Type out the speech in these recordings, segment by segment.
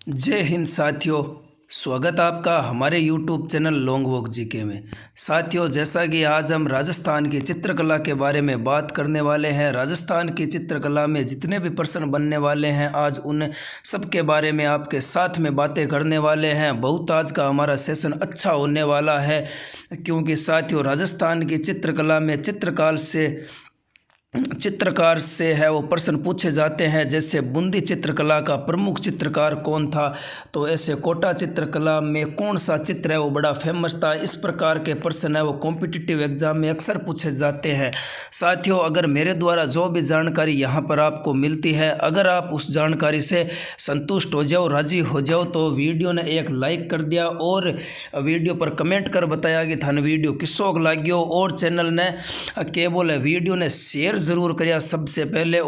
जय हिंद साथियों। स्वागत आपका हमारे YouTube channel long walk GK में। साथियों, जैसा कि आज हम राजस्थान की चित्रकला के बारे में बात करने वाले हैं। राजस्थान की चित्रकला में जितने भी प्रश्न बनने वाले हैं, आज उन सब के बारे में आपके साथ में बातें करने वाले हैं। बहुत आज का हमारा सेशन अच्छा होने वाला है, क्योंकि साथियों राजस्थान की चित्रकला में चित्रकार से है वो प्रश्न पूछे जाते हैं। जैसे बूंदी चित्रकला का प्रमुख चित्रकार कौन था, तो ऐसे कोटा चित्रकला में कौन सा चित्र है वो बड़ा फेमस था। इस प्रकार के प्रश्न है वो कॉम्पिटिटिव एग्जाम में अक्सर पूछे जाते हैं। साथियों, अगर मेरे द्वारा जो भी जानकारी यहाँ पर आपको मिलती है, अगर आप उस जानकारी से संतुष्ट हो जाओ, राजी हो जाओ, तो वीडियो ने एक लाइक कर दिया और वीडियो पर कमेंट कर बताया कि थाने वीडियो किसो लाग्यो, और चैनल ने क्या बोले वीडियो ने शेयर ज़रूर करिया सबसे पहले।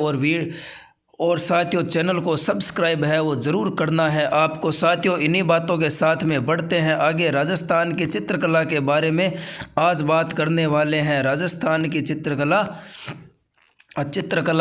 और साथियों चैनल को सब्सक्राइब है वो ज़रूर करना है आपको। साथियों, इन्हीं बातों के साथ में बढ़ते हैं आगे। राजस्थान की चित्रकला के बारे में आज बात करने वाले हैं। राजस्थान की चित्रकला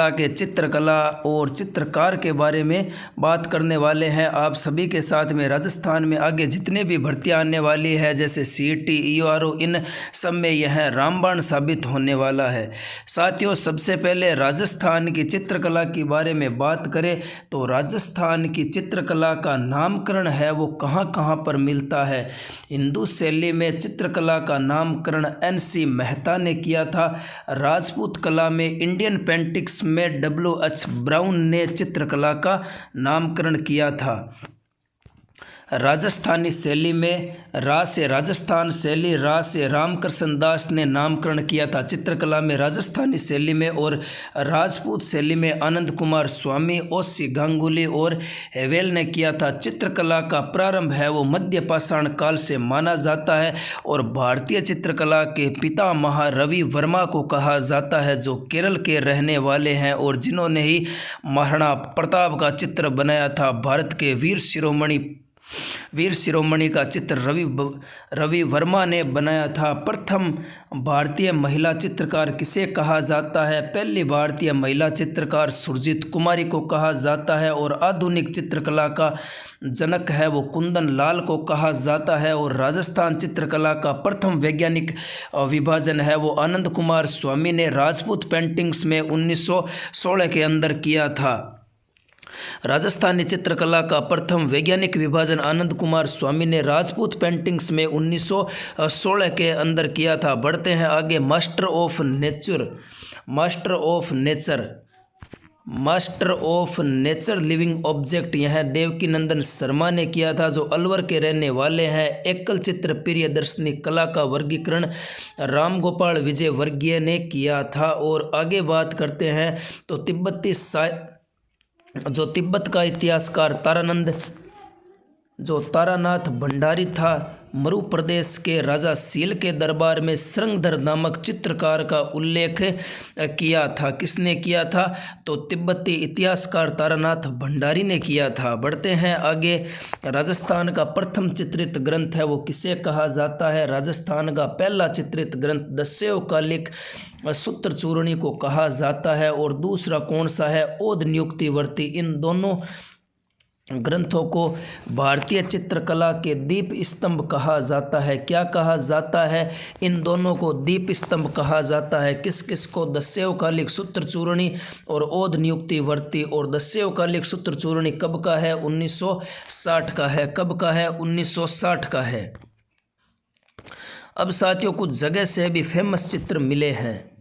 के चित्रकला और चित्रकार के बारे में बात करने वाले हैं आप सभी के साथ में। राजस्थान में आगे जितने भी भर्तियां आने वाली है, जैसे सीईटी, ईओआरओ, इन सब में यह रामबाण साबित होने वाला है। साथियों, सबसे पहले राजस्थान की चित्रकला के बारे में बात करें तो राजस्थान की चित्रकला का नामकरण है वो कहाँ कहाँ पर मिलता है। हिंदू शैली में चित्रकला का नामकरण NC मेहता ने किया था। राजपूत कला में इंडियन पेंटिक्स में WH ब्राउन ने चित्रकला का नामकरण किया था। राजस्थानी शैली में रा से राजस्थान शैली, रा से रामकृष्ण दास ने नामकरण किया था चित्रकला में राजस्थानी शैली में। और राजपूत शैली में आनंद कुमार स्वामी, ओसी गांगुली और हेवेल ने किया था। चित्रकला का प्रारंभ है वो मध्य पाषाण काल से माना जाता है और भारतीय चित्रकला के पितामह रवि वर्मा को कहा जाता है, जो केरल के रहने वाले हैं और जिन्होंने ही महाराणा प्रताप का चित्र बनाया था। भारत के वीर शिरोमणि का चित्र रवि वर्मा ने बनाया था। प्रथम भारतीय महिला चित्रकार किसे कहा जाता है? पहली भारतीय महिला चित्रकार सुरजीत कुमारी को कहा जाता है। और आधुनिक चित्रकला का जनक है वो कुंदन लाल को कहा जाता है। और राजस्थान चित्रकला का प्रथम वैज्ञानिक विभाजन है वो आनंद कुमार स्वामी ने राजपूत पेंटिंग्स में 1916 के अंदर किया था। राजस्थानी चित्रकला का प्रथम वैज्ञानिक विभाजन आनंद कुमार स्वामी ने राजपूत पेंटिंग्स में 1916 के अंदर किया था। बढ़ते हैं आगे। Master of nature living object यह देवकीनंदन शर्मा ने किया था, जो अलवर के रहने वाले हैं। एकल चित्र प्रियदर्शनी कला का वर्गीकरण रामगोपाल विजय वर्गीय ने किया था। और आगे बात करते हैं तो तिब्बत का इतिहासकार तारानाथ भंडारी था। मरु प्रदेश के राजा सील के दरबार में श्रृंगधर नामक चित्रकार का उल्लेख किया था। किसने किया था? तो तिब्बती इतिहासकार तारानाथ भंडारी ने किया था। बढ़ते हैं आगे। राजस्थान का प्रथम चित्रित ग्रंथ है वो किसे कहा जाता है? राजस्थान का पहला चित्रित ग्रंथ दस्यु कालिक सूत्र चूर्णी को कहा जाता है। और दूसरा कौन सा है? ओद नियुक्तिवर्ती। इन दोनों ग्रंथों को भारतीय चित्रकला के दीप स्तंभ कहा जाता है। क्या कहा जाता है? इन दोनों को दीप स्तंभ कहा जाता है। किस किस को? दस्यु कालिक सूत्र चूर्णी और ओद नियुक्तिवर्ती। और दस्यु कालिक सूत्र चूर्णी कब का है? 1960 का है। कब का है? 1960 का है। अब साथियों, कुछ जगह से भी फेमस चित्र मिले हैं।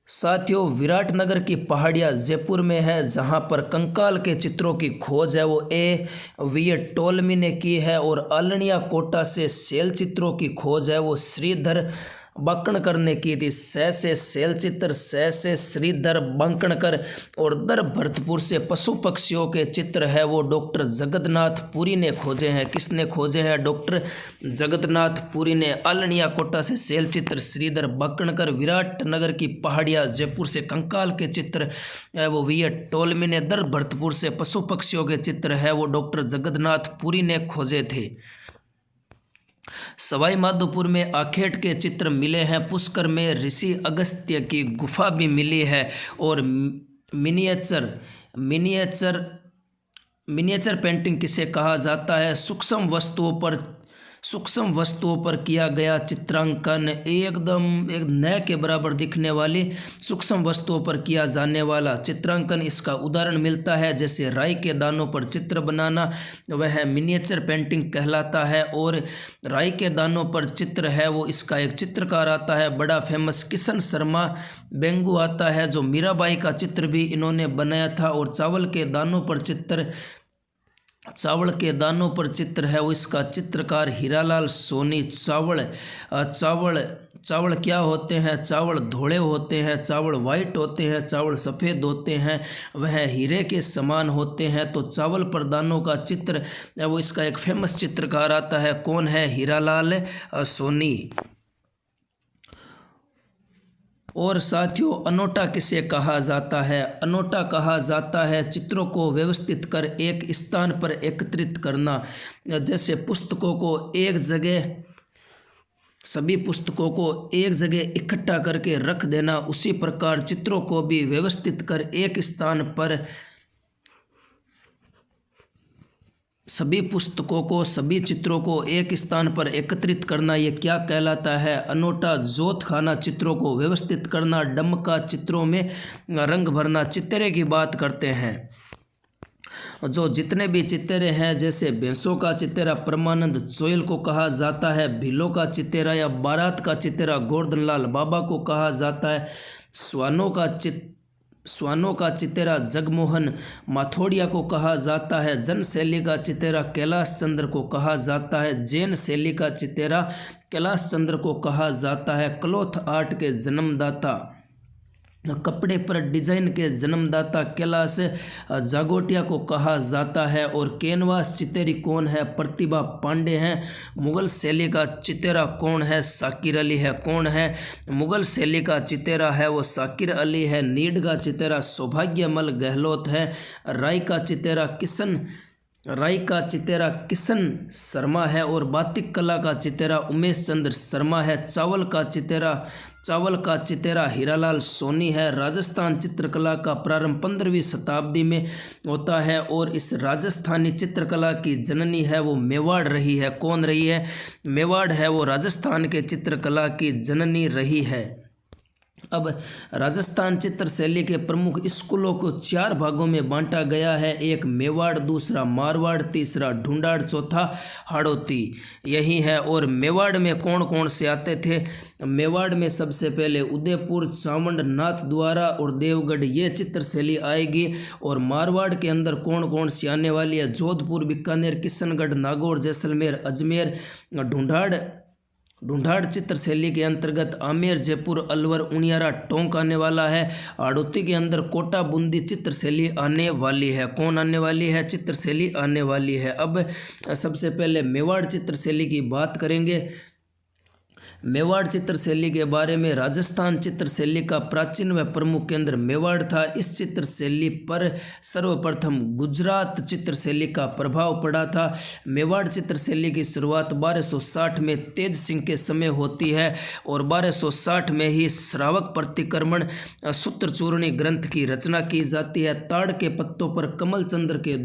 साथियों, विराटनगर की पहाड़ियाँ जयपुर में है, जहां पर कंकाल के चित्रों की खोज है वो A.V. टोलमी ने की है। और आलनिया कोटा से शैल चित्रों की खोज है वो श्रीधर बांकणकर ने की थी। से शैल चित्र, से श्रीधर बांकणकर। और दर भरतपुर से पशु पक्षियों के चित्र है वो डॉक्टर जगन्नाथ पुरी ने खोजे हैं। किसने खोजे हैं? डॉक्टर जगन्नाथ पुरी ने। आलनिया कोटा से शैल चित्र श्रीधर बांकणकर। विराटनगर की पहाड़ियाँ जयपुर से कंकाल के चित्र है वो V. टोलमी ने। दर भरतपुर से पशु पक्षियों के चित्र है वो डॉक्टर जगन्नाथ पुरी ने खोजे थे। सवाई माधोपुर में आखेट के चित्र मिले हैं। पुष्कर में ऋषि अगस्त्य की गुफा भी मिली है। और मिनिएचर मिनिएचर मिनिएचर पेंटिंग किसे कहा जाता है? सूक्ष्म वस्तुओं पर किया गया चित्रांकन, एकदम एक नए के बराबर दिखने वाली सूक्ष्म वस्तुओं पर किया जाने वाला चित्रांकन। इसका उदाहरण मिलता है जैसे राई के दानों पर चित्र बनाना, वह मिनिएचर पेंटिंग कहलाता है। और राई के दानों पर चित्र है वो, इसका एक चित्रकार आता है बड़ा फेमस किशन शर्मा बेंगू आता है, जो मीराबाई का चित्र भी इन्होंने बनाया था। और चावल के दानों पर चित्र है वो, इसका चित्रकार हीरालाल सोनी। चावल क्या होते हैं? चावल धोले होते हैं, चावल वाइट होते हैं, चावल सफ़ेद होते हैं, वह हीरे के समान होते हैं। तो चावल पर दानों का चित्र है वो, इसका एक फेमस चित्रकार आता है, कौन है? हीरालाल सोनी। और साथियों, अनोटा किसे कहा जाता है? अनोटा कहा जाता है चित्रों को व्यवस्थित कर एक स्थान पर एकत्रित करना। जैसे सभी पुस्तकों को एक जगह इकट्ठा करके रख देना, उसी प्रकार चित्रों को भी व्यवस्थित कर एक स्थान पर, सभी चित्रों को एक स्थान पर एकत्रित करना, ये क्या कहलाता है? अनोटा। जोत खाना चित्रों को व्यवस्थित करना, डमका चित्रों में रंग भरना। चित्रे की बात करते हैं, जो जितने भी चित्रे हैं, जैसे भैंसों का चित्रा परमानंद चोयल को कहा जाता है, भीलों का चित्रा या बारात का चित्रा गोवर्धन लाल बाबा को कहा जाता है, स्वानों का चित्रा जगमोहन माथोड़िया को कहा जाता है, जन शैली का चित्रा कैलाश चंद्र को कहा जाता है, जैन शैली का चित्रा कैलाश चंद्र को कहा जाता है, क्लॉथ आर्ट के जन्मदाता, कपड़े पर डिजाइन के जन्मदाता कैलाश जागोटिया को कहा जाता है। और कैनवास चित्तरी कौन है? प्रतिभा पांडे हैं। मुगल शैली का चित्रा कौन है? शाकिर अली है। कौन है? मुगल शैली का चित्रा है वो शाकिर अली है। नीड का चित्रा सौभाग्यमल गहलोत है। राय का चित्रा किशन शर्मा है। और बातिक कला का चित्रा उमेश चंद्र शर्मा है। चावल का चित्रा हीरालाल सोनी है। राजस्थान चित्रकला का प्रारंभ 15वीं शताब्दी में होता है, और इस राजस्थानी चित्रकला की जननी है वो मेवाड़ रही है। कौन रही है? मेवाड़ है वो राजस्थान के चित्रकला की जननी रही है। अब राजस्थान चित्र शैली के प्रमुख स्कूलों को 4 भागों में बांटा गया है। एक मेवाड़, दूसरा मारवाड़, तीसरा ढूंढाड़, चौथा हाड़ौती। यही है। और मेवाड़ में कौन कौन से आते थे? मेवाड़ में सबसे पहले उदयपुर, चावंड, नाथद्वारा और देवगढ़, ये चित्र शैली आएगी। और मारवाड़ के अंदर कौन कौन सी आने वाली है? जोधपुर, बीकानेर, किशनगढ़, नागौर, जैसलमेर, अजमेर। ढूंढाड़ चित्र शैली के अंतर्गत आमेर, जयपुर, अलवर, उनियारा, टोंक आने वाला है। हाड़ौती के अंदर कोटा, बूंदी चित्र शैली आने वाली है। कौन आने वाली है? चित्र शैली आने वाली है। अब सबसे पहले मेवाड़ चित्र शैली की बात करेंगे। मेवाड़ चित्र शैली के बारे में, राजस्थान चित्र शैली का प्राचीन व प्रमुख केंद्र मेवाड़ था। इस चित्र शैली पर सर्वप्रथम गुजरात चित्र शैली का प्रभाव पड़ा था। मेवाड़ चित्र शैली की शुरुआत 1260 में तेज सिंह के समय होती है, और 1260 में ही श्रावक प्रतिक्रमण सूत्रचूर्णी ग्रंथ की रचना की जाती है। ताड़ के पत्तों पर कमल चंद्र के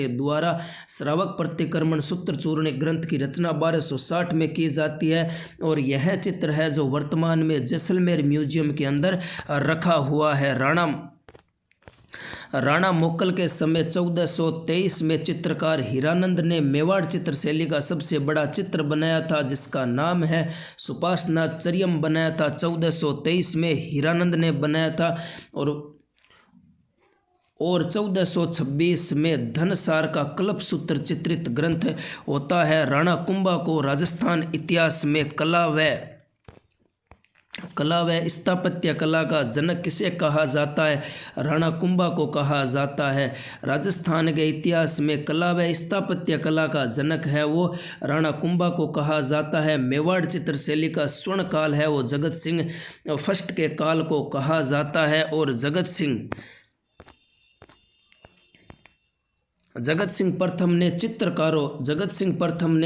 द्वारा श्रावक प्रतिक्रमण सूत्रचूर्णी ग्रंथ की रचना 1260 में की जाती है। और यह चित्र है जो वर्तमान में जैसलमेर म्यूजियम के अंदर रखा हुआ है। राणा मोकल के समय 1423 में चित्रकार हीरानंद ने मेवाड़ चित्र शैली का सबसे बड़ा चित्र बनाया था, जिसका नाम है सुपासनाथ चरियम बनाया था। 1423 में हीरानंद ने बनाया था। और 1426 में धनसार का कल्पसूत्र चित्रित ग्रंथ होता है। राणा कुंभा को राजस्थान इतिहास में कला व स्थापत्य कला का जनक किसे कहा जाता है? राणा कुंभा को कहा जाता है। राजस्थान के इतिहास में कला व स्थापत्य कला का जनक है वो राणा कुंभा को कहा जाता है। मेवाड़ चित्र शैली का स्वर्ण काल है वो जगत सिंह फर्स्ट के काल को कहा जाता है। और जगत सिंह प्रथम ने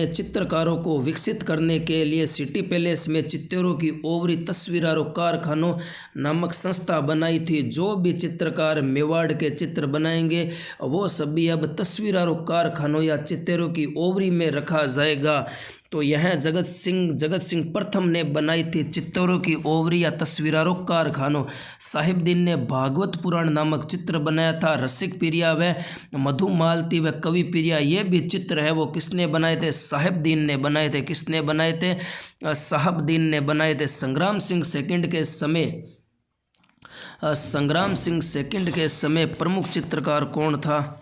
चित्रकारों को विकसित करने के लिए सिटी पैलेस में चित्रों की ओवरी तस्वीरों कारखानों नामक संस्था बनाई थी। जो भी चित्रकार मेवाड़ के चित्र बनाएंगे वो सभी अब तस्वीरों कारखानों या चित्रों की ओवरी में रखा जाएगा। तो यह जगत सिंह प्रथम ने बनाई थी चित्रों की ओवरी या तस्वीरों कारखानों। साहिबदीन ने भागवत पुराण नामक चित्र बनाया था। रसिक प्रिया व मधुमालती व कवि प्रिया ये भी चित्र है वो किसने बनाए थे? साहिबदीन ने बनाए थे। किसने बनाए थे? साहिबदीन ने बनाए थे। संग्राम सिंह सेकंड के समय प्रमुख चित्रकार कौन था?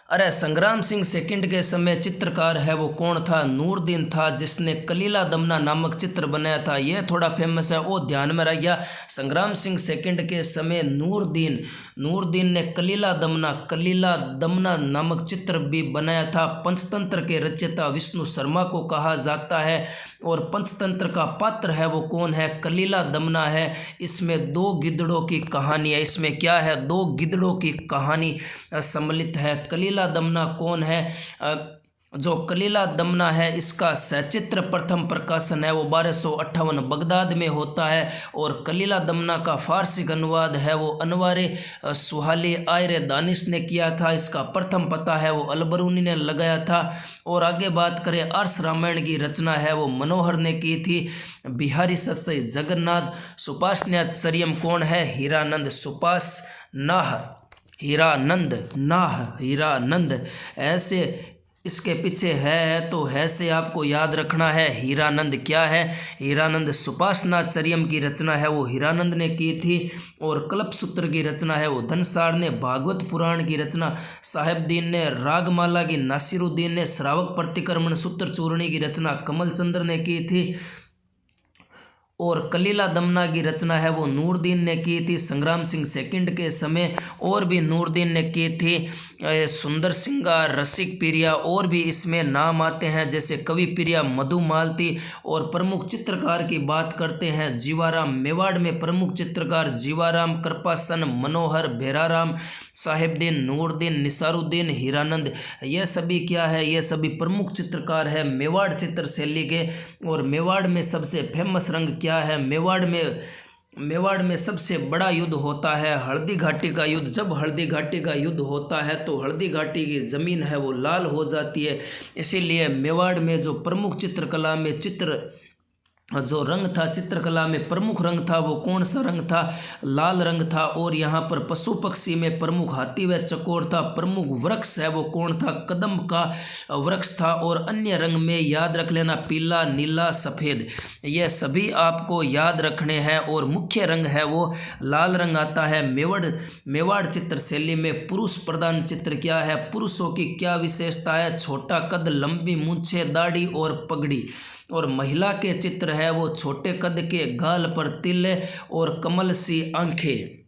अरे संग्राम सिंह सेकंड के समय चित्रकार है वो कौन था? नूरदीन था, जिसने कलीला दमना नामक चित्र बनाया था। यह थोड़ा फेमस है, वो ध्यान में रखिए। संग्राम सिंह सेकंड के समय नूरदीन ने कलीला दमना नामक चित्र भी बनाया था। पंचतंत्र के रचयिता विष्णु शर्मा को कहा जाता है और पंचतंत्र का पात्र है वो कौन है? कलीला दमना है। इसमें दो गिद्धड़ों की कहानी है। इसमें क्या है? दो गिद्धड़ों की कहानी सम्मिलित है। कलीला दमना कौन है? जो कलीला दमना है इसका सचित्र प्रथम प्रकाशन है वो 1258 बगदाद में होता है। और कलीला दमना का फारसी अनुवाद है वो अनवारे सुहाली आयरे दानिश ने किया था। इसका प्रथम पता है वो अलबरूनी ने लगाया था। और आगे बात करें, आर्ष रामायण की रचना है वो मनोहर ने की थी। बिहारी सत्सई जगन्नाथ। सुपासन्याचर्यम कौन है? हीरानंद। हीरानंद ऐसे इसके पीछे है तो है से आपको याद रखना है। हीरानंद क्या है? हीरानंद। सुपासनाचर्यम की रचना है वो हीरानंद ने की थी। और कल्पसूत्र की रचना है वो धनसार ने। भागवत पुराण की रचना साहिबदीन ने। रागमाला की नासिरुद्दीन ने। श्रावक प्रतिक्रमण सूत्र चूर्णी की रचना कमलचंद्र ने की थी। और कलीला दमना की रचना है वो नूरदीन ने की थी संग्राम सिंह सेकंड के समय। और भी नूरदीन ने की थी सुंदर सिंगार, रसिक प्रिया, और भी इसमें नाम आते हैं जैसे कवि प्रिया, मधुमालती। और प्रमुख चित्रकार की बात करते हैं जीवाराम। मेवाड़ में प्रमुख चित्रकार जीवाराम, कृपासन, मनोहर, भेराराम, साहिबदीन, नूरदीन, निसारुद्दीन, हीरानंद। ये सभी क्या है? ये सभी प्रमुख चित्रकार है मेवाड़ चित्र शैली के। और मेवाड़ में सबसे फेमस रंग क्या है? मेवाड़ में सबसे बड़ा युद्ध होता है हल्दी घाटी का युद्ध। जब हल्दी घाटी का युद्ध होता है तो हल्दी घाटी की ज़मीन है वो लाल हो जाती है। इसीलिए मेवाड़ में जो प्रमुख चित्रकला में जो रंग था, चित्रकला में प्रमुख रंग था वो कौन सा रंग था? लाल रंग था। और यहाँ पर पशु पक्षी में प्रमुख हाथी व चकोर था। प्रमुख वृक्ष है वो कौन था? कदम का वृक्ष था। और अन्य रंग में याद रख लेना पीला, नीला, सफ़ेद, ये सभी आपको याद रखने हैं। और मुख्य रंग है वो लाल रंग आता है। मेवाड़ चित्र शैली में पुरुष प्रधान चित्र क्या है? पुरुषों की क्या विशेषता है? छोटा कद, लंबी मूंछें, दाढ़ी और पगड़ी। और महिला के चित्र है वो छोटे कद के, गाल पर तिल और कमल सी आंखें।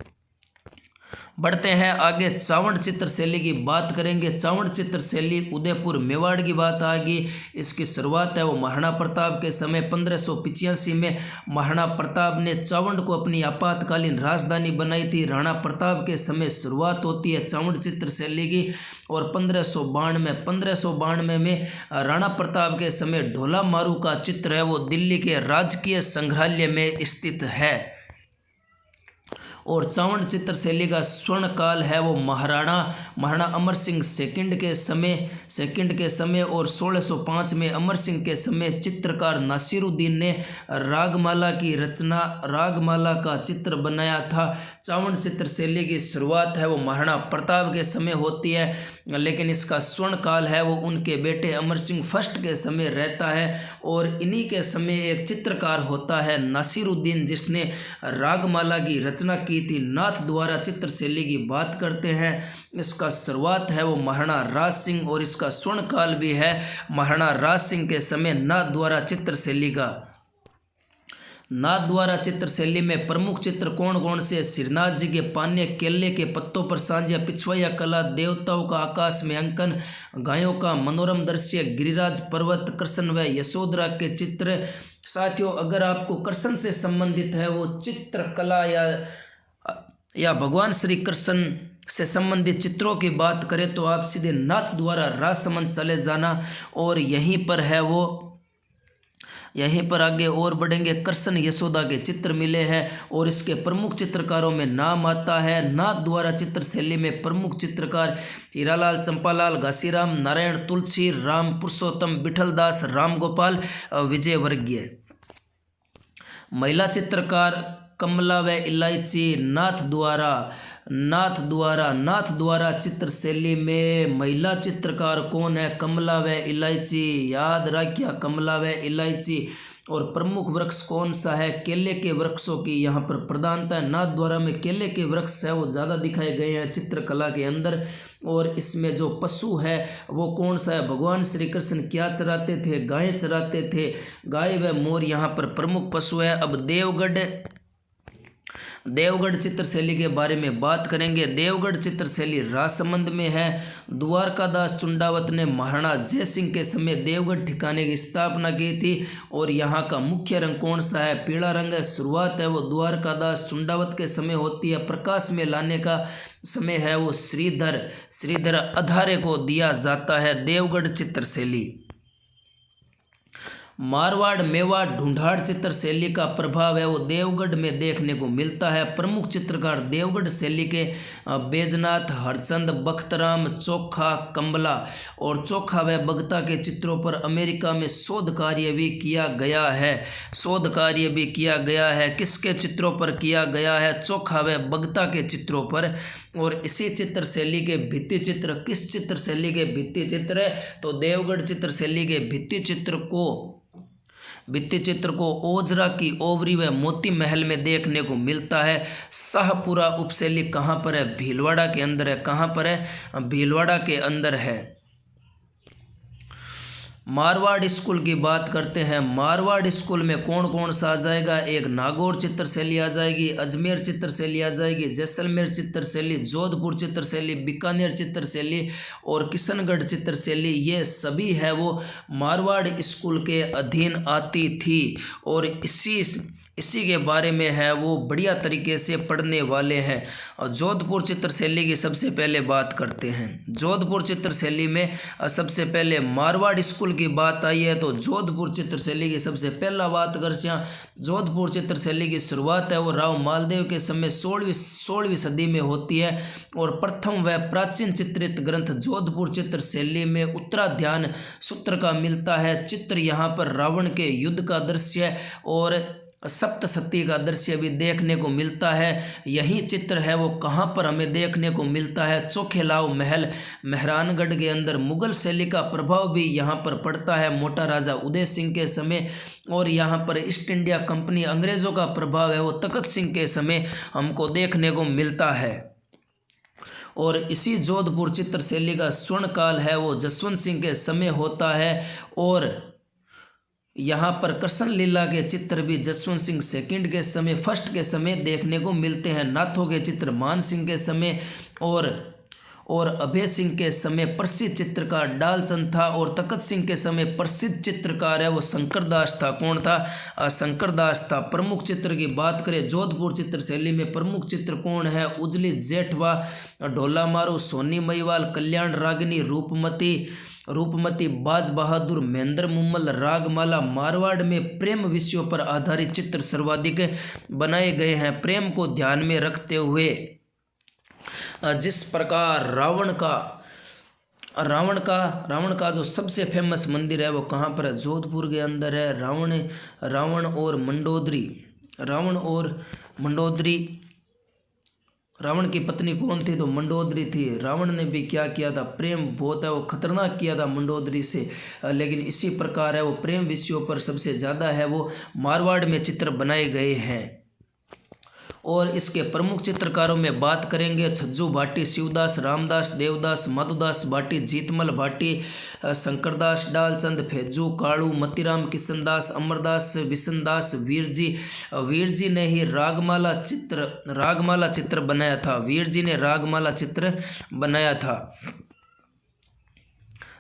बढ़ते हैं आगे, चावड़ चित्र शैली की बात करेंगे। चावड़ चित्र शैली उदयपुर मेवाड़ की बात आ गई। इसकी शुरुआत है वो महाराणा प्रताप के समय 1585 में महाराणा प्रताप ने चावड़ को अपनी आपातकालीन राजधानी बनाई थी। राणा प्रताप के समय शुरुआत होती है चावड़ चित्र शैली की। और 1592 में राणा प्रताप के समय ढोला मारू का चित्र है वो दिल्ली के राजकीय संग्रहालय में स्थित है। और चावड़ चित्र शैली का स्वर्ण काल है वो महाराणा अमर सिंह सेकंड के समय। और 1605 में अमर सिंह के समय चित्रकार नासिरुद्दीन ने रागमाला का चित्र बनाया था। चावड़ चित्र शैली की शुरुआत है वो महाराणा प्रताप के समय होती है, लेकिन इसका स्वर्ण काल है वो उनके बेटे अमर सिंह फर्स्ट के समय रहता है। और इन्हीं के समय एक चित्रकार होता है नासिरुद्दीन, जिसने रागमाला की रचना की थी। नाथ द्वारा चित्र शैली की बात करते हैं, इसका शुरुआत है वो महाराणा राज सिंह और इसका स्वर्ण काल भी है महाराणा राज सिंह के समय। नाथ द्वारा चित्र शैली में प्रमुख चित्र कौन कौन से? श्रीनाथ जी के पान्य, केले के पत्तों पर सांझिया, पिछवाइया कला, देवताओं का आकाश में अंकन, गायों का मनोरम दृश्य, गिरिराज पर्वत, कृष्ण व यशोधरा के चित्र। साथियों, अगर आपको कृष्ण से संबंधित है वो चित्रकला या भगवान श्री कृष्ण से संबंधित चित्रों की बात करें तो आप सीधे नाथ द्वारा राजसमंद चले जाना और यहीं पर आगे और बढ़ेंगे। कृष्ण यशोदा के चित्र मिले हैं और इसके प्रमुख चित्रकारों में नाम आता है नाथ द्वारा चित्र शैली में प्रमुख चित्रकार हीरालाल, चंपालाल, घासीराम, नारायण तुलसी, राम पुरुषोत्तम, विठलदास, राम गोपाल, विजयवर्गीय। महिला चित्रकार कमला व इलायची। नाथ द्वारा चित्र शैली में महिला चित्रकार कौन है? कमला व इलायची। याद रखिए कमला व इलायची। और प्रमुख वृक्ष कौन सा है? केले के वृक्षों की यहाँ पर प्रधानता है। नाथ द्वारा में केले के वृक्ष है वो ज़्यादा दिखाए गए हैं चित्रकला के अंदर। और इसमें जो पशु है वो कौन सा है? भगवान श्री कृष्ण क्या चराते थे? गाय चराते थे। गाय व मोर यहाँ पर प्रमुख पशु है। अब देवगढ़ चित्र शैली के बारे में बात करेंगे। देवगढ़ चित्र शैली राजसमंद में है। द्वारकादास चुंडावत ने महाराणा जय सिंह के समय देवगढ़ ठिकाने की स्थापना की थी और यहाँ का मुख्य रंग कौन सा है? पीला रंग है। शुरुआत है वो द्वारकादास चुंडावत के समय होती है। प्रकाश में लाने का समय है वो श्रीधर अधारे को दिया जाता है। देवगढ़ चित्र शैली। मारवाड़, मेवाड़, ढूंढाड़ चित्र शैली का प्रभाव है वो देवगढ़ में देखने को मिलता है। प्रमुख चित्रकार देवगढ़ शैली के बैजनाथ, हरचंद, बख्तराम, चोखा, कंबला और चोखा व बगता के चित्रों पर अमेरिका में शोध कार्य भी किया गया है। किसके चित्रों पर किया गया है? चोखा व बगता के चित्रों पर। और इसी चित्र शैली के भित्ति चित्र, किस चित्र शैली के भित्ति चित्र है? तो देवगढ़ चित्र शैली के भित्ति चित्र को ओजरा की ओवरी व मोती महल में देखने को मिलता है। शाहपुरा उपशैली कहाँ पर है? भीलवाड़ा के अंदर है। कहाँ पर है? भीलवाड़ा के अंदर है। मारवाड़ स्कूल की बात करते हैं। मारवाड़ स्कूल में कौन कौन सा आ जाएगा? एक नागौर चित्र शैली आ जाएगी, अजमेर चित्र शैली आ जाएगी, जैसलमेर चित्र शैली, जोधपुर चित्र शैली, बीकानेर चित्र शैली और किशनगढ़ चित्र शैली। ये सभी है वो मारवाड़ स्कूल के अधीन आती थी और इसी के बारे में है वो बढ़िया तरीके से पढ़ने वाले हैं। और जोधपुर चित्र शैली की सबसे पहले बात करते हैं। जोधपुर चित्र शैली में सबसे पहले मारवाड़ स्कूल की बात आई है तो जोधपुर चित्र शैली की सबसे पहला बात कर जोधपुर चित्र शैली की शुरुआत है वो राव मालदेव के समय 16वीं सदी में होती है और प्रथम व प्राचीन चित्रित ग्रंथ जोधपुर चित्र शैली में उत्तराध्यान सूत्र का मिलता है। चित्र यहाँ पर रावण के युद्ध का दृश्य और सप्तशती का दृश्य भी देखने को मिलता है। यही चित्र है वो कहाँ पर हमें देखने को मिलता है? चोखेलाव महल, मेहरानगढ़ के अंदर। मुगल शैली का प्रभाव भी यहाँ पर पड़ता है मोटा राजा उदय सिंह के समय। और यहाँ पर ईस्ट इंडिया कंपनी अंग्रेज़ों का प्रभाव है वो तखत सिंह के समय हमको देखने को मिलता है। और इसी जोधपुर चित्र शैली का स्वर्ण काल है वो जसवंत सिंह के समय होता है। और यहाँ पर कृष्ण लीला के चित्र भी जसवंत सिंह सेकंड के समय, फर्स्ट के समय देखने को मिलते हैं। नाथों के चित्र मान सिंह के समय और अभय सिंह के समय प्रसिद्ध चित्रकार डालचंद था और तखत सिंह के समय प्रसिद्ध चित्रकार है वो शंकरदास था। कौन था? शंकरदास था। प्रमुख चित्र की बात करें जोधपुर चित्र शैली में प्रमुख चित्र कौन है? उजली जेठवा, ढोला मारू, सोनी महिवाल, कल्याण रागिनी, रूपमती, बाज बहादुर, महेंद्र मुम्मल, रागमाला। मारवाड़ में प्रेम विषयों पर आधारित चित्र सर्वाधिक बनाए गए हैं। प्रेम को ध्यान में रखते हुए जिस प्रकार रावण का जो सबसे फेमस मंदिर है वो कहाँ पर है? जोधपुर के अंदर है। रावण और मंडोदरी। रावण की पत्नी कौन थी? तो मंडोदरी थी। रावण ने भी क्या किया था? प्रेम बहुत है वो खतरनाक किया था मंडोदरी से। लेकिन इसी प्रकार है वो प्रेम विषयों पर सबसे ज़्यादा है वो मारवाड़ में चित्र बनाए गए हैं। और इसके प्रमुख चित्रकारों में बात करेंगे छज्जू भाटी, शिवदास, रामदास, देवदास, माधोदास भाटी, जीतमल भाटी, शंकरदास, डालचंद, फेजू, कालू, मतीराम, किशनदास, अमरदास, विशनदास, वीर जी ने ही रागमाला चित्र बनाया था। वीर जी ने रागमाला चित्र बनाया था।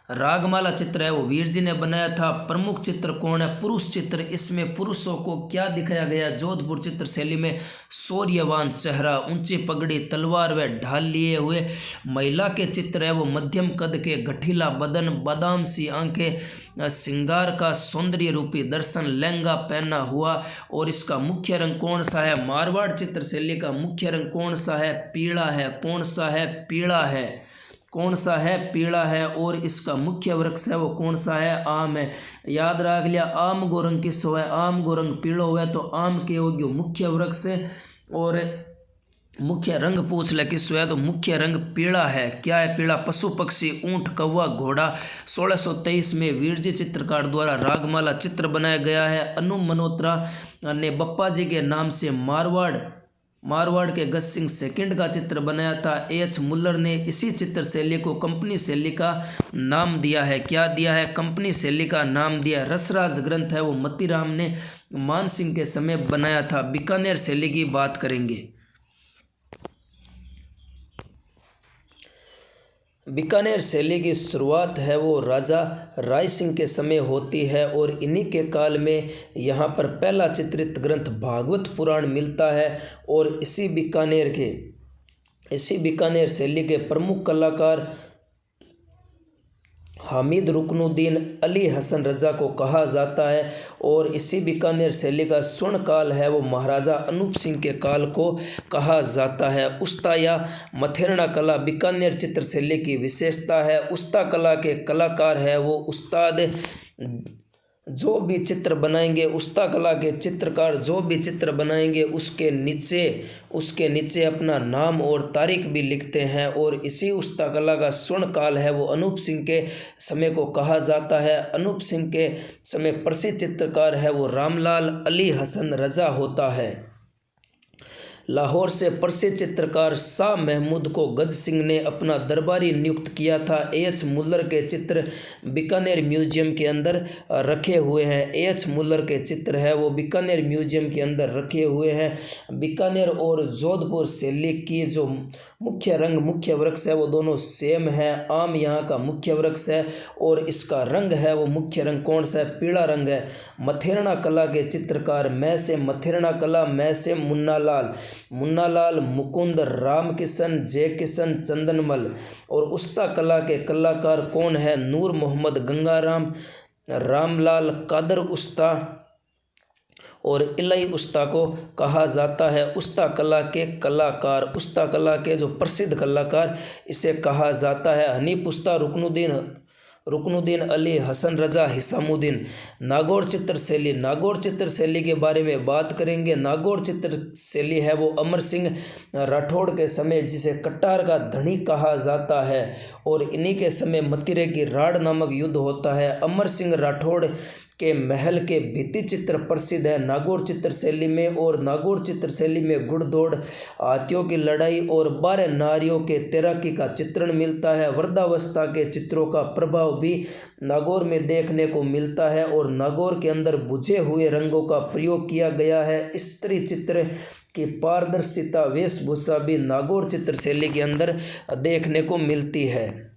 रागमाला चित्र है वो वीर जी ने बनाया था। प्रमुख चित्र कौन है? पुरुष चित्र। इसमें पुरुषों को क्या दिखाया गया? जोधपुर चित्र शैली में शौर्यवान चेहरा, ऊंची पगड़ी, तलवार व ढाल लिए हुए। महिला के चित्र है वो मध्यम कद के, गठीला बदन, बादाम सी आंखें, श्रृंगार का सौंदर्य रूपी दर्शन, लहंगा पहना हुआ। और इसका मुख्य रंग कौन सा है? मारवाड़ चित्र शैली का मुख्य रंग कौन सा है? पीला है। कौन सा है? पीला है। कौन सा है? पीला है। और इसका मुख्य वृक्ष है वो कौन सा है? आम है। याद रख लिया। आम गो रंग किस हो है? आम गो रंग पीलो हुआ है तो आम के हो गयो मुख्य वृक्ष। और मुख्य रंग पूछ ले किस है तो मुख्य रंग पीला है। क्या है पीला? पशु पक्षी, ऊंट, कौवा, घोड़ा। 1623 में वीरजी चित्रकार द्वारा रागमाला चित्र बनाया गया है। अनु मल्होत्रा ने बप्पा जी के नाम से मारवाड़ के गज सिंह सेकंड का चित्र बनाया था। एच मुल्लर ने इसी चित्र शैली को कंपनी शैली का नाम दिया है। क्या दिया है? कंपनी शैली का नाम दिया है। रसराज ग्रंथ है वो मतीराम ने मान सिंह के समय बनाया था। बीकानेर शैली की बात करेंगे। बीकानेर शैली की शुरुआत है वो राजा राय सिंह के समय होती है और इन्हीं के काल में यहाँ पर पहला चित्रित ग्रंथ भागवत पुराण मिलता है। और इसी बीकानेर शैली के प्रमुख कलाकार हामिद रुकनुद्दीन अली हसन रजा को कहा जाता है। और इसी बीकानेर शैली का स्वर्ण काल है वो महाराजा अनूप सिंह के काल को कहा जाता है। उस्ता या मथेरना कला बीकानेर चित्र शैली की विशेषता है। उस्ता कला के कलाकार है वो उस्ताद। जो भी चित्र बनाएंगे, उस्ता कला के चित्रकार जो भी चित्र बनाएंगे उसके नीचे अपना नाम और तारीख भी लिखते हैं। और इसी उस्ता कला का स्वर्ण काल है वो अनूप सिंह के समय को कहा जाता है। अनूप सिंह के समय प्रसिद्ध चित्रकार है वो रामलाल अली हसन रजा होता है। लाहौर से प्रसिद्ध चित्रकार शाह महमूद को गज सिंह ने अपना दरबारी नियुक्त किया था। एच मुल्लर के चित्र बीकानेर म्यूजियम के अंदर रखे हुए हैं। एच मुल्लर के चित्र है वो बीकानेर म्यूजियम के अंदर रखे हुए हैं। बीकानेर और जोधपुर शैली की जो मुख्य वृक्ष है वो दोनों सेम है। आम यहाँ का मुख्य वृक्ष है और इसका रंग है वो मुख्य रंग कौन सा है? पीला रंग है। मथेरना कला के चित्रकार मैं से मथेरना कला, मैं से मुन्नालाल, मुकुंद, रामकिशन, जयकिशन, चंदनमल। और उस्ता कला के कलाकार कौन है? नूर मोहम्मद, गंगाराम, रामलाल, कादर उस्ता और इलाई उस्ता को कहा जाता है। उस्ता कला के जो प्रसिद्ध कलाकार इसे कहा जाता है। हनीफ उस्ता, रुकनुद्दीन अली हसन रजा, हिसामुद्दीन। नागौर चित्र शैली के बारे में बात करेंगे। नागौर चित्र शैली है वो अमर सिंह राठौड़ के समय जिसे कट्टार का धनी कहा जाता है और इन्हीं के समय मतिरे की राड़ नामक युद्ध होता है। अमर सिंह राठौड़ के महल के भित्ति चित्र प्रसिद्ध है नागौर चित्र शैली में। और नागौर चित्र शैली में घुड़दौड़, हाथियों की लड़ाई और 12 नारियों के तैराकी का चित्रण मिलता है। वृद्धावस्था के चित्रों का प्रभाव भी नागौर में देखने को मिलता है और नागौर के अंदर बुझे हुए रंगों का प्रयोग किया गया है। स्त्री चित्र की पारदर्शिता, वेशभूषा भी नागौर चित्र शैली के अंदर देखने को मिलती है।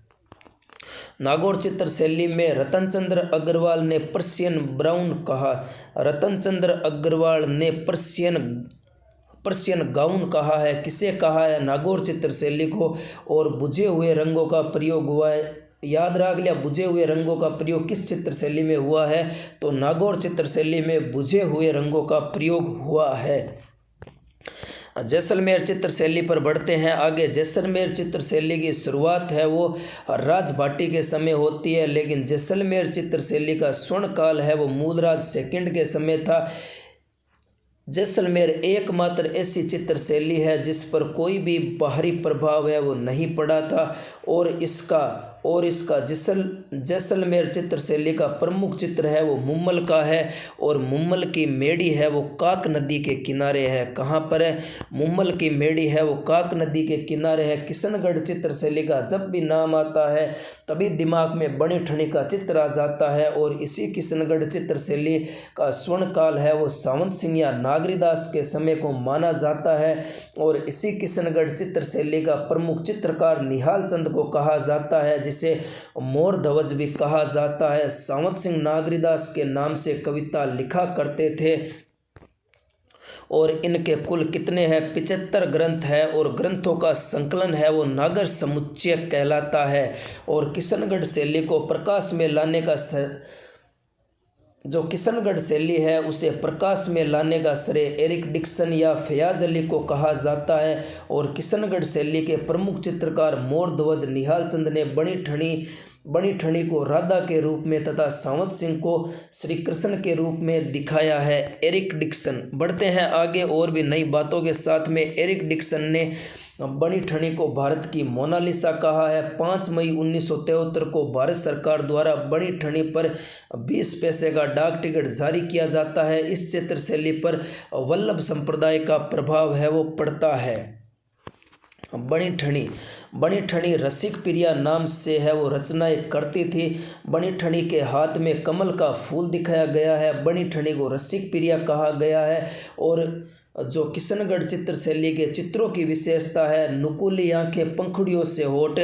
नागौर चित्र शैली में रतनचंद्र अग्रवाल ने पर्शियन ब्राउन कहा। रतनचंद्र अग्रवाल ने पर्शियन गाउन कहा है। किसे कहा है? नागौर चित्र शैली को। और बुझे हुए रंगों का प्रयोग हुआ है। याद रख लिया, बुझे हुए रंगों का प्रयोग किस चित्र शैली में हुआ है? तो नागौर चित्र शैली में बुझे हुए रंगों का प्रयोग हुआ है। जैसलमेर चित्र शैली पर बढ़ते हैं आगे। जैसलमेर चित्र शैली की शुरुआत है वो राजभाटी के समय होती है, लेकिन जैसलमेर चित्र शैली का स्वर्ण काल है वो मूलराज सेकंड के समय था। जैसलमेर एकमात्र ऐसी चित्र शैली है जिस पर कोई भी बाहरी प्रभाव है वो नहीं पड़ा था। और इसका जैसलमेर चित्र शैली का प्रमुख चित्र है वो मुम्मल का है। और मुम्मल की मेड़ी है वो काक नदी के किनारे है। कहाँ पर है? मुम्मल की मेड़ी है वो काक नदी के किनारे है। किशनगढ़ चित्र शैली का जब भी नाम आता है तभी दिमाग में बनी ठनी का चित्र आ जाता है। और इसी किशनगढ़ चित्र शैली का स्वर्ण काल है वो सावंत सिंह या नागरीदास के समय को माना जाता है। और इसी किशनगढ़ चित्र शैली का प्रमुख चित्रकार निहाल चंद को कहा जाता है, जिसे इसे मोर ध्वज भी कहा जाता है। सावंत सिंह नागरीदास के नाम से कविता लिखा करते थे और इनके कुल कितने हैं? 75 ग्रंथ है और ग्रंथों का संकलन है वो नागर समुच्चय कहलाता है। और किशनगढ़ शैली को प्रकाश में लाने का जो किशनगढ़ शैली है उसे प्रकाश में लाने का श्रेय एरिक डिक्सन या फयाज अली को कहा जाता है। और किशनगढ़ शैली के प्रमुख चित्रकार मोर ध्वज निहाल चंद ने बनी ठनी को राधा के रूप में तथा सावंत सिंह को श्री कृष्ण के रूप में दिखाया है। Eric Dixon. बढ़ते हैं आगे और भी नई बातों के साथ में। एरिक डिक्सन ने बनी ठनी को भारत की मोनालिसा कहा है। 5 मई 1973 को भारत सरकार द्वारा बनी ठनी पर 20 पैसे का डाक टिकट जारी किया जाता है। इस चित्र शैली पर वल्लभ संप्रदाय का प्रभाव है वो पड़ता है। बनी ठनी रसिक प्रिया नाम से है वो रचनाएं करती थी। बनी ठनी के हाथ में कमल का फूल दिखाया गया है। बनी ठनी को रसिक प्रिया कहा गया है। और जो किशनगढ़ चित्र शैली के चित्रों की विशेषता है, नुकीली आंखें, पंखुड़ियों से होठ,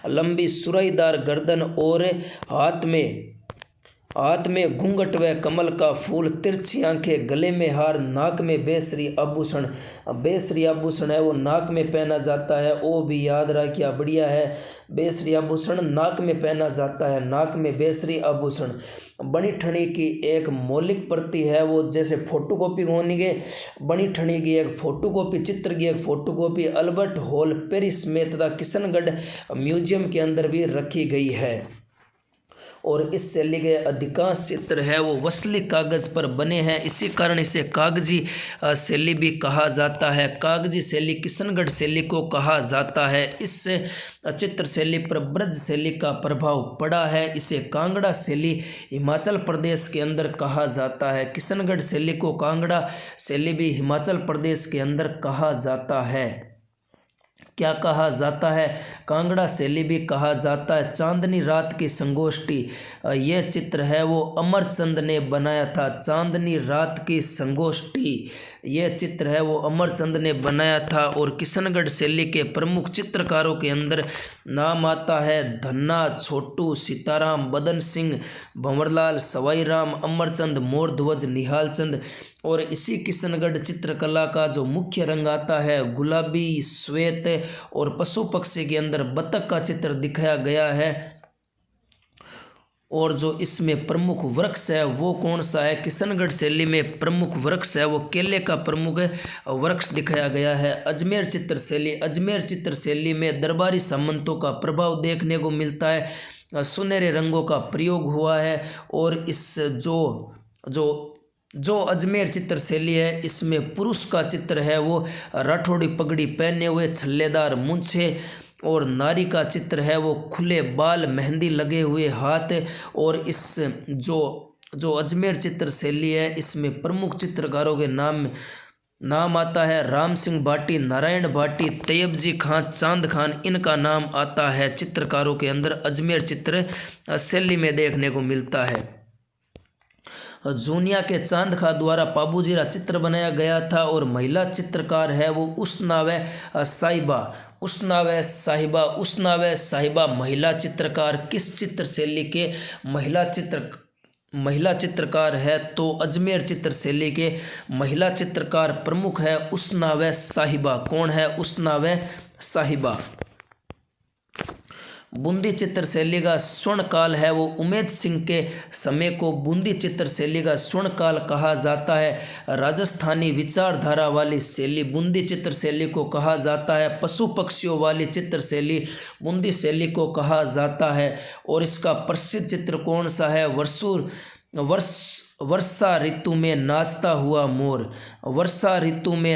लंबी सुराहीदार गर्दन और हाथ में घूंघट व कमल का फूल, तिरछी आंखें, गले में हार, नाक में बेसरी आभूषण है वो नाक में पहना जाता है। वो भी याद रखिए, बढ़िया है। बेसरी आभूषण नाक में पहना जाता है, नाक में बेसरी आभूषण। बनी ठनी की एक मौलिक प्रति है वो जैसे फोटोकॉपी होनी है। बनी ठनी की एक फोटोकॉपी, चित्र की एक फोटोकॉपी अल्बर्ट हॉल पेरिस में तथा किशनगढ़ म्यूजियम के अंदर भी रखी गई है। और इस शैली के अधिकांश चित्र है वो वसली कागज़ पर बने हैं, इसी कारण इसे कागजी शैली भी कहा जाता है। कागजी शैली किशनगढ़ शैली को कहा जाता है। इस चित्र शैली पर ब्रज शैली का प्रभाव पड़ा है। इसे कांगड़ा शैली हिमाचल प्रदेश के अंदर कहा जाता है। किशनगढ़ शैली को कांगड़ा शैली भी हिमाचल प्रदेश के अंदर कहा जाता है। क्या कहा जाता है? कांगड़ा शैली भी कहा जाता है। चांदनी रात की संगोष्ठी, यह चित्र है वो अमरचंद ने बनाया था। चांदनी रात की संगोष्ठी, यह चित्र है वो अमरचंद ने बनाया था। और किशनगढ़ शैली के प्रमुख चित्रकारों के अंदर नाम आता है धन्ना, छोटू, सीताराम, बदन सिंह, भंवरलाल, सवाईराम, अमरचंद, मोरध्वज, निहाल चंद। और इसी किशनगढ़ चित्रकला का जो मुख्य रंग आता है गुलाबी, श्वेत और पशु पक्षी के अंदर बतख का चित्र दिखाया गया है। और जो इसमें प्रमुख वृक्ष है वो कौन सा है? किशनगढ़ शैली में प्रमुख वृक्ष है वो केले का प्रमुख वृक्ष दिखाया गया है। अजमेर चित्र शैली में दरबारी सामंतों का प्रभाव देखने को मिलता है। सुनहरे रंगों का प्रयोग हुआ है। और इस जो अजमेर चित्र शैली है इसमें पुरुष का चित्र है वो राठौड़ी पगड़ी पहने हुए, छल्लेदार मूंछें। और नारी का चित्र है वो खुले बाल, मेहंदी लगे हुए हाथ। और इस जो अजमेर चित्र शैली है इसमें प्रमुख चित्रकारों के नाम आता है राम सिंह भाटी, नारायण भाटी, तैयबजी खां, चांद खान, इनका नाम आता है चित्रकारों के अंदर अजमेर चित्र शैली में देखने को मिलता है। जूनिया के चांद खां द्वारा पाबूजीरा चित्र बनाया गया था। और महिला चित्रकार है वो उसनावे साहिबा महिला चित्रकार किस चित्र शैली के महिला चित्रकार है? तो अजमेर चित्र शैली के महिला चित्रकार प्रमुख है उसनावे साहिबा। कौन है? उसनावे साहिबा। बूंदी चित्र शैली का स्वर्ण काल है वो उमेद सिंह के समय को बूंदी चित्र शैली का स्वर्ण काल कहा जाता है। राजस्थानी विचारधारा वाली शैली बूंदी चित्र शैली को कहा जाता है। पशु पक्षियों वाली चित्र शैली बूंदी शैली को कहा जाता है। और इसका प्रसिद्ध चित्र कौन सा है? वर्षा ऋतु में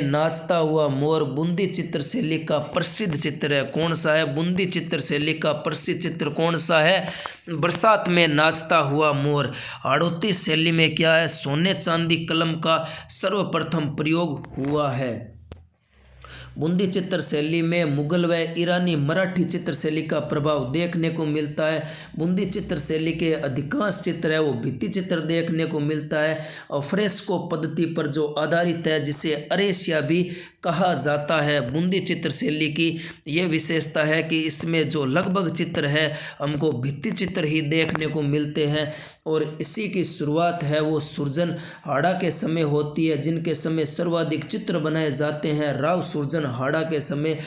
नाचता हुआ मोर बूंदी चित्र शैली का प्रसिद्ध चित्र है। कौन सा है? बूंदी चित्र शैली का प्रसिद्ध चित्र कौन सा है? बरसात में नाचता हुआ मोर। हाड़ौती शैली में क्या है? सोने चांदी कलम का सर्वप्रथम प्रयोग हुआ है। बूंदी चित्र शैली में मुगल व ईरानी मराठी चित्र शैली का प्रभाव देखने को मिलता है। बूंदी चित्र शैली के अधिकांश चित्र है वो भित्ति चित्र देखने को मिलता है और फ्रेस्को पद्धति पर जो आधारित है जिसे अरेसिया भी कहा जाता है। बूंदी चित्र शैली की ये विशेषता है कि इसमें जो लगभग चित्र है हमको भित्ति चित्र ही देखने को मिलते हैं और इसी की शुरुआत है वो सुरजन हाड़ा के समय होती है, जिनके समय सर्वाधिक चित्र बनाए जाते हैं राव सुरजन हाड़ा के समय।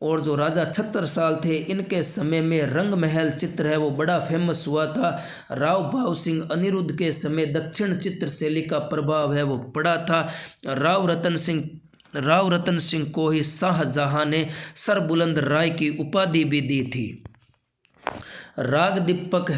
और जो राजा छत्रसाल थे इनके समय में रंग महल चित्र है वो बड़ा फेमस हुआ था। राव भाव सिंह अनिरुद्ध के समय दक्षिण चित्र शैली का प्रभाव है वो पड़ा था। राव रतन सिंह को ही शाहजहां ने सरबुलंद राय की उपाधि भी दी थी। राग दीपक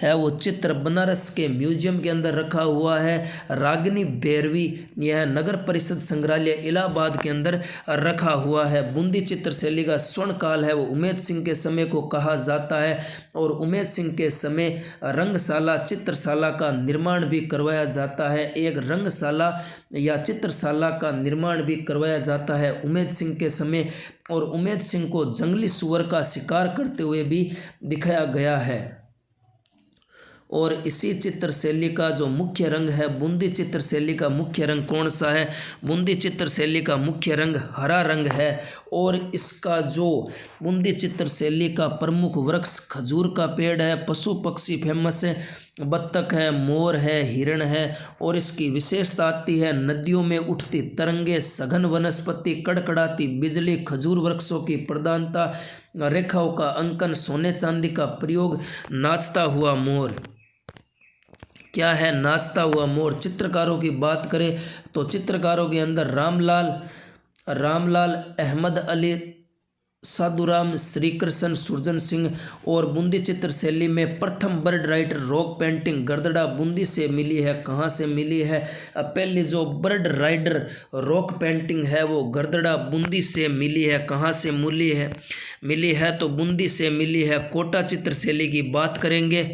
है वो चित्र बनारस के म्यूजियम के अंदर रखा हुआ है। रागिनी भैरवी यह नगर परिषद संग्रहालय इलाहाबाद के अंदर रखा हुआ है। बूंदी चित्र शैली का स्वर्ण काल है वो उमेद सिंह के समय को कहा जाता है और उमेद सिंह के समय रंगशाला चित्रशाला का निर्माण भी करवाया जाता है। एक रंगशाला या चित्रशाला का निर्माण भी करवाया जाता है उमेद सिंह के समय और उमेद सिंह को जंगली सुअर का शिकार करते हुए भी दिखाया गया है। और इसी चित्र शैली का जो मुख्य रंग है, बूंदी चित्र शैली का मुख्य रंग कौन सा है? बूंदी चित्र शैली का मुख्य रंग हरा रंग है और इसका जो बूंदी चित्र शैली का प्रमुख वृक्ष खजूर का पेड़ है। पशु पक्षी फेमस है, बत्तख है, मोर है, हिरण है और इसकी विशेषता आती है नदियों में उठती तरंगे, सघन वनस्पति, कड़कड़ाती बिजली, खजूर वृक्षों की प्रधानता, रेखाओं का अंकन, सोने चांदी का प्रयोग, नाचता हुआ मोर। क्या है नाचता हुआ मोर? चित्रकारों की बात करें तो चित्रकारों के अंदर रामलाल, अहमद अली, साधुराम, श्री कृष्ण, सुरजन सिंह। और बूंदी चित्र शैली में प्रथम bird rider rock painting Garadda Bundi से मिली है। कहाँ से मिली है? पहली जो बर्ड राइडर रॉक पेंटिंग है वो गरदड़ा बूंदी से मिली है। कहाँ से मिली है तो बूंदी से मिली है। कोटा चित्र शैली की बात करेंगे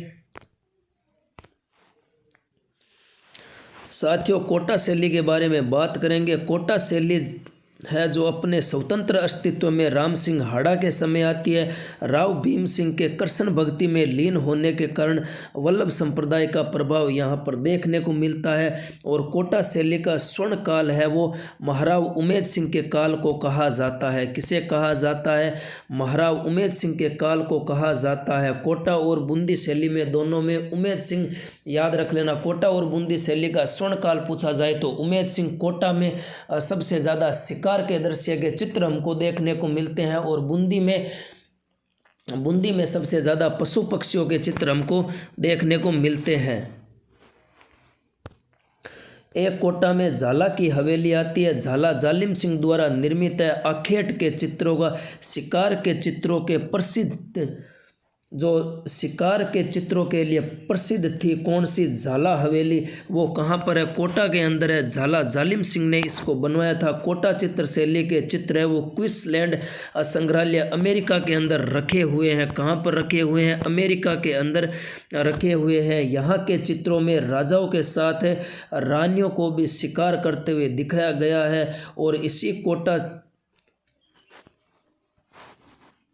साथियों, कोटा शैली के बारे में बात करेंगे। कोटा शैली है जो अपने स्वतंत्र अस्तित्व में राम सिंह हाड़ा के समय आती है। राव भीम सिंह के कृष्ण भक्ति में लीन होने के कारण वल्लभ संप्रदाय का प्रभाव यहाँ पर देखने को मिलता है। और कोटा शैली का स्वर्ण काल है वो महाराव उमेद सिंह के काल को कहा जाता है। किसे कहा जाता है? महाराव उमेद सिंह के काल को कहा जाता है। कोटा और बूंदी शैली में दोनों में उमेद सिंह, याद रख लेना, कोटा और बूंदी शैली का स्वर्ण काल पूछा जाए तो उमेद सिंह। कोटा में सबसे ज़्यादा शिकार के दृश्य के चित्र हमको देखने को मिलते हैं और बूंदी में सबसे ज़्यादा पशु पक्षियों के चित्र हमको देखने को मिलते हैं। एक कोटा में झाला की हवेली आती है। झाला जालिम सिंह द्वारा निर्मित है। आखेट के चित्रों का शिकार के चित्रों के प्रसिद्ध, जो शिकार के चित्रों के लिए प्रसिद्ध थी कौन सी? झाला हवेली। वो कहाँ पर है? कोटा के अंदर है। झाला जालिम सिंह ने इसको बनवाया था। कोटा चित्र शैली के चित्र है वो क्वींसलैंड संग्रहालय अमेरिका के अंदर रखे हुए हैं। कहाँ पर रखे हुए हैं? अमेरिका के अंदर रखे हुए हैं। यहाँ के चित्रों में राजाओं के साथ रानियों को भी शिकार करते हुए दिखाया गया है। और इसी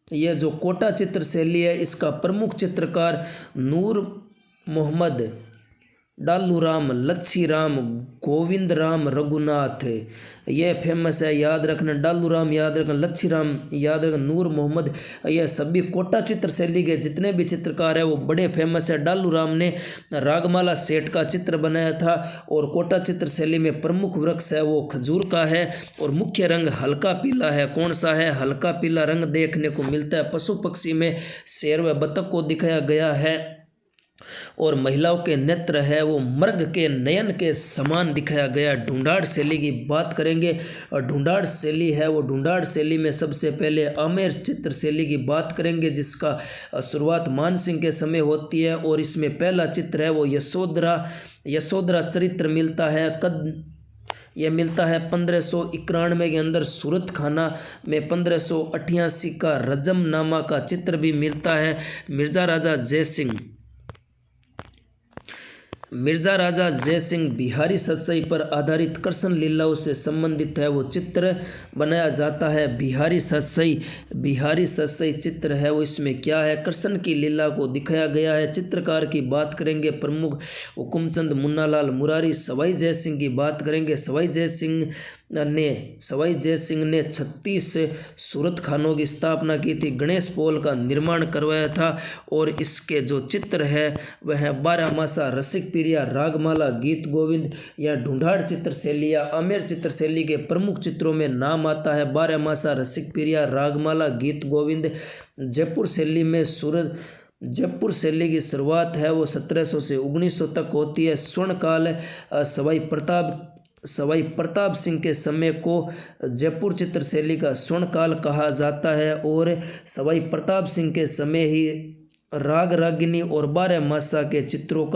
ये जो कोटा चित्र शैली है इसका प्रमुख चित्रकार नूर मोहम्मद, डालूराम, लच्छीराम, गोविंद राम रघुनाथ है। ये फेमस है, याद रखना। डालूराम याद रखना, लच्छीराम याद रखना, नूर मोहम्मद, यह सभी कोटा चित्र शैली के जितने भी चित्रकार हैं वो बड़े फेमस है। डालूराम ने रागमाला सेठ का चित्र बनाया था और कोटा चित्र शैली में प्रमुख वृक्ष है वो खजूर का है और मुख्य रंग हल्का पीला है। कौन सा है? हल्का पीला रंग देखने को मिलता है। पशु पक्षी में शेर व बतख को दिखाया गया है और महिलाओं के नेत्र है वो मृग के नयन के समान दिखाया गया। ढूंढाड़ शैली की बात करेंगे और ढूंढाड़ शैली है वो ढूंढाड़ शैली में सबसे पहले आमेर चित्र शैली की बात करेंगे जिसका शुरुआत मान सिंह के समय होती है और इसमें पहला चित्र है वो यशोधरा चरित्र मिलता है। यह मिलता है 1591 के अंदर। सूरत खाना में 1588 का रजम नामा का चित्र भी मिलता है। मिर्जा राजा जय सिंह मिर्जा राजा जय सिंह बिहारी सच्चाई पर आधारित कृष्ण लीलाओं से संबंधित है वो चित्र बनाया जाता है। बिहारी सच्चाई चित्र है वो इसमें क्या है, कृष्ण की लीला को दिखाया गया है। चित्रकार की बात करेंगे प्रमुख हुकुमचंद मुन्नालाल मुरारी। सवाई जय सिंह की बात करेंगे सवाई जय सिंह ने 36 सूरत खानों की स्थापना की थी। गणेश पोल का निर्माण करवाया था और इसके जो चित्र है वह 12 मासा, रसिक प्रिया, रागमाला, गीत गोविंद या ढूंढाड़ चित्रशैली या आमेर चित्रशैली के प्रमुख चित्रों में नाम आता है। 12 मासा, रसिक प्रिया, रागमाला, गीत गोविंद। जयपुर शैली की शुरुआत है वो 1700 से 1900 तक होती है। स्वर्णकाल सवाई प्रताप सिंह के समय को जयपुर चित्रशैली का स्वर्णकाल कहा जाता है और सवाई प्रताप सिंह के समय ही राग रागिनी और 12 मासा के चित्रों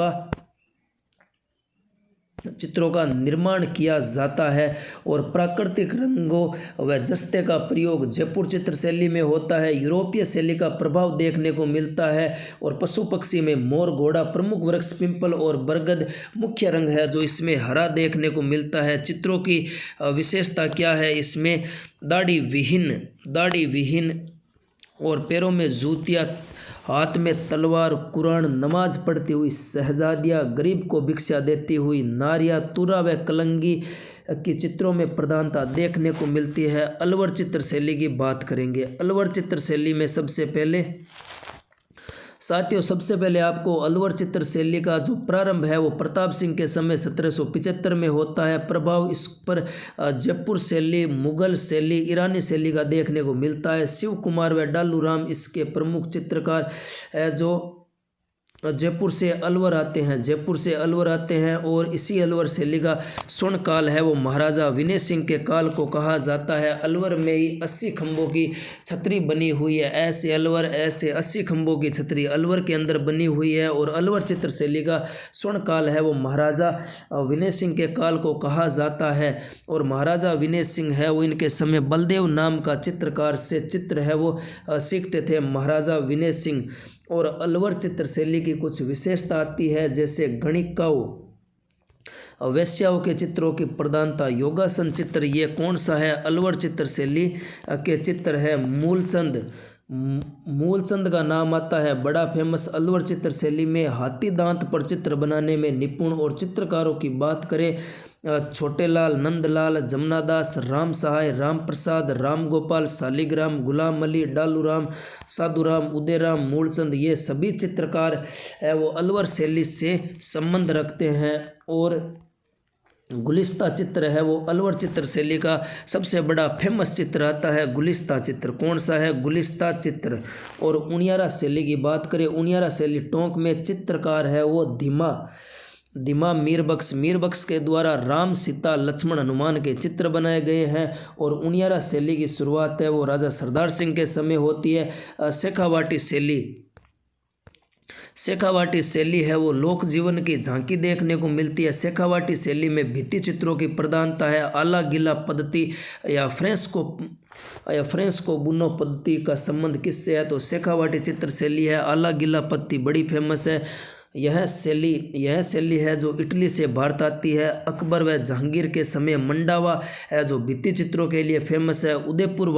का निर्माण किया जाता है और प्राकृतिक रंगों व जस्ते का प्रयोग जयपुर चित्रशैली में होता है। यूरोपीय शैली का प्रभाव देखने को मिलता है और पशु पक्षी में मोर, घोड़ा, प्रमुख वृक्ष पिंपल और बरगद मुख्य रंग है जो इसमें हरा देखने को मिलता है। चित्रों की विशेषता क्या है, इसमें दाढ़ी विहीन और पैरों में जूतियाँ, हाथ में तलवार, कुरान, नमाज पढ़ती हुई शहजादियाँ, गरीब को भिक्षा देती हुई नारियाँ, तुरा व कलंगी की चित्रों में प्रधानता देखने को मिलती है। अलवर चित्रशैली की बात करेंगे। अलवर चित्रशैली में सबसे पहले आपको अलवर चित्रशैली का जो प्रारंभ है वो प्रताप सिंह के समय 1775 में होता है। प्रभाव इस पर जयपुर शैली, मुगल शैली, ईरानी शैली का देखने को मिलता है। शिव कुमार व डालू राम इसके प्रमुख चित्रकार है जो जयपुर से अलवर आते हैं और इसी अलवर शैली का स्वर्ण काल है वो महाराजा विनय सिंह के काल को कहा जाता है। अलवर में ही 80 खंभों की छतरी बनी हुई है। ऐसे 80 खंभों की छतरी अलवर के अंदर बनी हुई है और अलवर चित्रशैली का स्वर्ण काल है वो महाराजा विनय सिंह के काल को कहा जाता है। और महाराजा विनय सिंह है वो इनके समय बलदेव नाम का चित्रकार से चित्र है वो सीखते थे महाराजा विनय सिंह। और अलवर चित्रशैली की कुछ विशेषता आती है जैसे गणिकाओं वैश्याओं के चित्रों की प्रधानता। योगासन चित्र ये कौन सा है, अलवर चित्रशैली के चित्र है। मूलचंद का नाम आता है, बड़ा फेमस अलवर चित्रशैली में। हाथी दांत पर चित्र बनाने में निपुण। और चित्रकारों की बात करें छोटेलाल, नंदलाल, जमुनादास, राम सहाय, राम प्रसाद, राम गोपाल, शालिग्राम, गुलाम अली, डालूराम, साधुराम, उदयराम, मूलचंद ये सभी चित्रकार है वो अलवर शैली से संबंध रखते हैं। और गुलिस्ता चित्र है वो अलवर चित्रशैली का सबसे बड़ा फेमस चित्र आता है। गुलिस्ता चित्र कौन सा है, गुलिस्ता चित्र। और उनियारा शैली की बात करें, उनियारा शैली टोंक में चित्रकार है वो दिमा मीरबख्श के द्वारा राम, सीता, लक्ष्मण, हनुमान के चित्र बनाए गए हैं। और उनियारा शैली की शुरुआत है वो राजा सरदार सिंह के समय होती है। शेखावाटी शैली है वो लोक जीवन की झांकी देखने को मिलती है। शेखावाटी शैली में भित्ति चित्रों की प्रधानता है। आला गीला पद्धति या फ्रेंच को बुनो पद्धति का संबंध किससे है, तो शेखावाटी चित्र शैली है। आला गीला पद्धति बड़ी फेमस है। यह शैली है जो इटली से भारत आती है। अकबर व जहांगीर के समय मंडावा है जो भित्ति चित्रों के लिए फेमस है। उदयपुर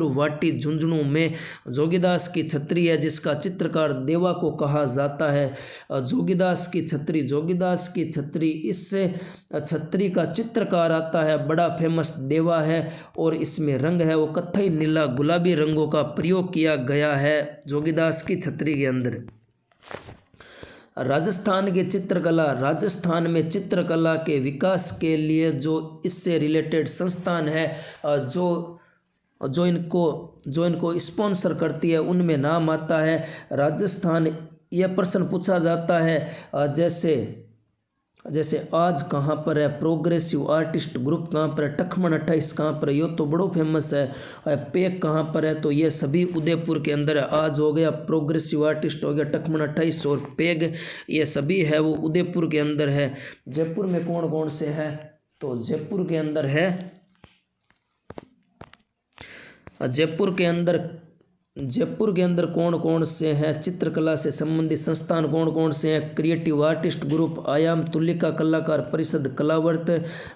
वाटी झुंझुनू में जोगीदास की छतरी है जिसका चित्रकार देवा को कहा जाता है। जोगीदास की छतरी इस छतरी का चित्रकार आता है, बड़ा फेमस देवा है। और इसमें रंग है वो कत्थई, नीला, गुलाबी रंगों का प्रयोग किया गया है जोगीदास की छतरी के अंदर। राजस्थान में चित्रकला के विकास के लिए जो इससे रिलेटेड संस्थान है जो इनको स्पॉन्सर करती है उनमें नाम आता है राजस्थान। यह प्रश्न पूछा जाता है जैसे आज कहाँ पर है, प्रोग्रेसिव आर्टिस्ट ग्रुप कहाँ पर है, टखमन 28 कहाँ पर है, ये तो बड़ो फेमस है। पेक कहाँ पर है, तो ये सभी उदयपुर के अंदर है। आज हो गया, प्रोग्रेसिव आर्टिस्ट हो गया, टखमन 28 और पेग ये सभी है वो उदयपुर के अंदर है। जयपुर में कौन कौन से है, तो जयपुर के अंदर जयपुर के अंदर कौन कौन से हैं चित्रकला से संबंधित संस्थान, कौन कौन से हैं? क्रिएटिव आर्टिस्ट ग्रुप, आयाम, तुलिका कलाकार परिषद, कलावर्त,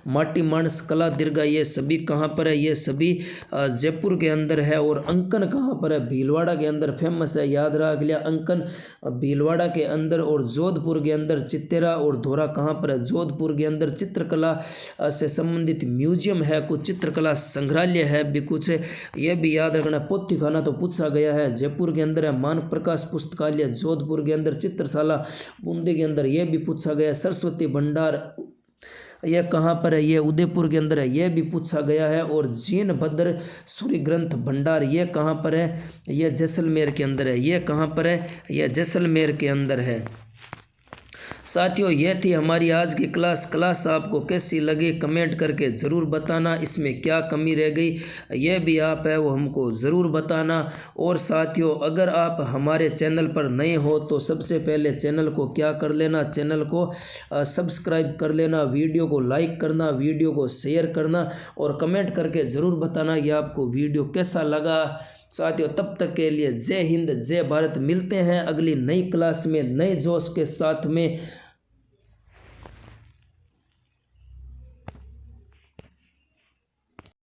माटी मानस कला दीर्घा, ये सभी कहाँ पर है? ये सभी जयपुर के अंदर है। और अंकन कहाँ पर है? भीलवाड़ा के अंदर फेमस है, याद रख लिया। अंकन भीलवाड़ा के अंदर। और जोधपुर के अंदर चित्तेरा और धोरा कहाँ पर है? जोधपुर के अंदर। चित्रकला से संबंधित म्यूजियम है, कुछ चित्रकला संग्रहालय है भी कुछ, ये भी याद रखना। पोथी खाना तो पूछा गया है, जयपुर के अंदर है। मान प्रकाश पुस्तकालय जोधपुर के अंदर। चित्रशाला बूंदी के अंदर, ये भी पूछा गया। सरस्वती भंडार यह कहाँ पर है? ये उदयपुर के अंदर है, यह भी पूछा गया है। और जीन भद्र सूर्य ग्रंथ भंडार ये कहाँ पर है? यह जैसलमेर के अंदर है। ये कहाँ पर है? यह जैसलमेर के अंदर है। साथियों, ये थी हमारी आज की क्लास आपको कैसी लगी कमेंट करके ज़रूर बताना। इसमें क्या कमी रह गई ये भी आप है वो हमको ज़रूर बताना। और साथियों, अगर आप हमारे चैनल पर नए हो तो सबसे पहले चैनल को क्या कर लेना, चैनल को सब्सक्राइब कर लेना, वीडियो को लाइक करना, वीडियो को शेयर करना और कमेंट करके ज़रूर बताना कि आपको वीडियो कैसा लगा। साथियों, तब तक के लिए जय हिंद, जय भारत। मिलते हैं अगली नई क्लास में नए जोश के साथ में।